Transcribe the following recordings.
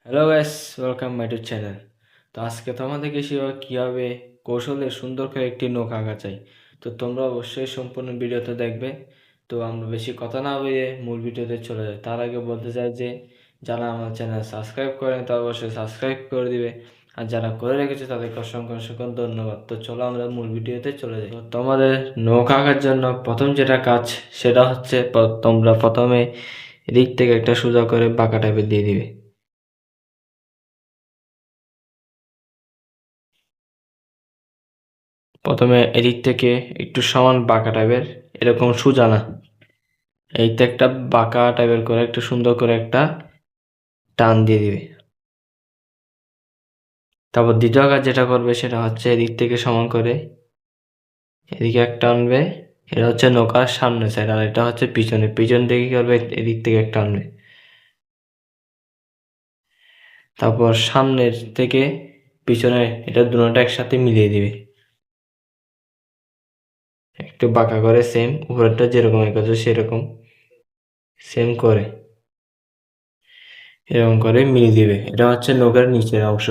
Hello guys, welcome my to channel. তো আজকে তোমাদেরকে কীভাবে কৌশলে সুন্দর করে একটি নৌকা আঁকা যায়। তো তোমরা অবশ্যই সম্পূর্ণ ভিডিওতে দেখবে। তো আমরা বেশি কথা না বলে মূল ভিডিওতে চলে যাই। তার আগে বলতে চাই যে যারা আমার চ্যানেল সাবস্ক্রাইব করেন তারা অবশ্যই সাবস্ক্রাইব করে দিবে, আর যারা করে রেখেছে তাদেরকে অসংখ্য অসংখ্য ধন্যবাদ। তো চলো আমরা মূল ভিডিওতে চলে যাই। তো তোমাদের নৌকা আঁকার জন্য প্রথম যেটা কাজ সেটা হচ্ছে তোমরা প্রথমে এদিক থেকে একটা সোজা করে বাঁকা টাইপের দিয়ে দিবে। প্রথমে এদিক থেকে একটু সমান বাঁকা টাইপের, এরকম সোজা না, এইতে একটা বাঁকা টাইপের করে একটু সুন্দর করে একটা টান দিয়ে দিবে। তারপর দ্বিতীয় কাজ যেটা করবে সেটা হচ্ছে এদিক থেকে সমান করে এদিকে একটা আনবে। এটা হচ্ছে নৌকার সামনে সাইড, আর এটা হচ্ছে পিছনে, পিছন থেকে কি করবে এদিক থেকে একটা আনবে। তারপর সামনের থেকে পিছনে এটা দুটোটা একসাথে মিলিয়ে দিবে, একটু বাঁকা করে, সেম উপরেরটা যেরকম এঁকেছো সেরকম সেম করে এরকম করে মিলিয়ে দিবে। এটা হচ্ছে নৌকার নিচের অংশ।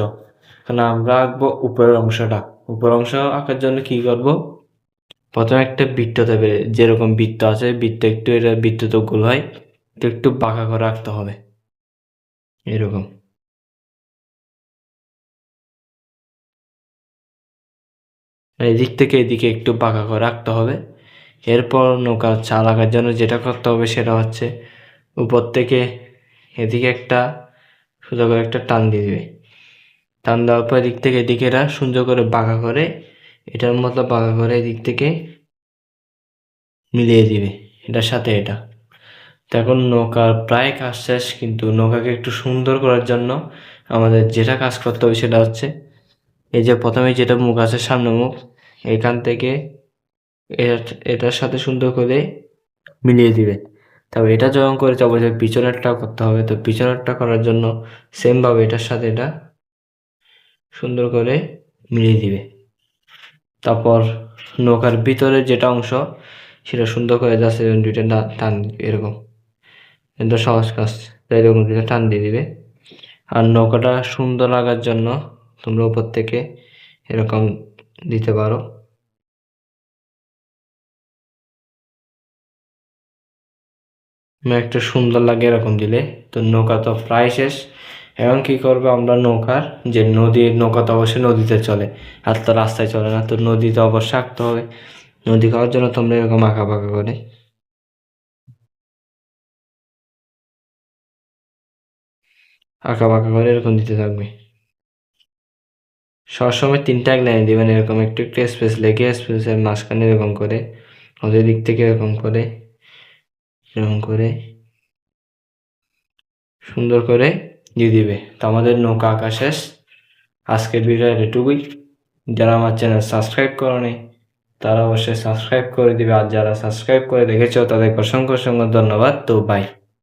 কারণ আমরা আঁকবো উপরের অংশটা। উপরের অংশ আঁকার জন্য কি করব, প্রথমে একটা বৃত্ত দেবে, যেরকম বৃত্ত আছে বৃত্ত একটু, এটা বৃত্ত তো গোল হয়, তো একটু বাঁকা করে রাখতে হবে এরকম। এদিক থেকে এদিকে একটু বাঁকা করে রাখতে হবে। এরপর নৌকার চাল আঁকার জন্য যেটা করতে হবে সেটা হচ্ছে উপর থেকে এদিকে একটা সোজা করে একটা টান দিয়ে দেবে। টান দেওয়ার পর এদিক থেকে এদিকে এটা সুন্দর করে বাঁকা করে, এটার মতো বাঁকা করে এদিক থেকে মিলিয়ে দিবে এটার সাথে এটা। তো এখন নৌকার প্রায় কাজ শেষ, কিন্তু নৌকাকে একটু সুন্দর করার জন্য আমাদের যেটা কাজ করতে হবে সেটা হচ্ছে এই যে প্রথমে যেটা মুখ আছে, সামনে মুখ, এখান থেকে এটার সাথে সুন্দর করে মিলিয়ে দিবে। তবে এটা যখন করে অবশ্যই পিছনেরটাও করতে হবে। তো পিছনেরটা করার জন্য সেমভাবে এটার সাথে এটা সুন্দর করে মিলিয়ে দিবে। তারপর নৌকার ভিতরে যেটা অংশ সেটা সুন্দর করে যাচ্ছে দুইটা টান এরকম, এটা সহজ কাজ। তাই এরকম দুইটা টান দিয়ে দিবে। আর নৌকাটা সুন্দর লাগার জন্য তোমরা উপর থেকে এরকম দিতে পারো। একটা সুন্দর লাগে এরকম দিলে। তো নৌকা তো প্রায় শেষ। এখন কি করবো আমরা, নৌকার যে নৌকা তো অবশ্যই নদীতে চলে, আর তো রাস্তায় চলে না, তো নদীতে অবশ্যই আঁকতে হবে। নদী খাওয়ার জন্য তোমরা এরকম আঁকা পাকা করে এরকম দিতে থাকবে। সবসময় তিনটা এক লাইনে দিবেন, এরকম একটু একটু স্পেস লেগে স্পেসের মাঝখানে এরকম করে, ওদের দিক থেকে এরকম করে সুন্দর করে দিয়ে দিবে। তো আমাদের নৌকা আঁকা শেষ। আজকের ভিডিও এটুকুই। যারা আমার চ্যানেল সাবস্ক্রাইব করনি তারা অবশ্যই সাবস্ক্রাইব করে দিবে, আর যারা সাবস্ক্রাইব করে দেখেছো তাদেরকে অসংখ্য অসংখ্য ধন্যবাদ। তো বাই।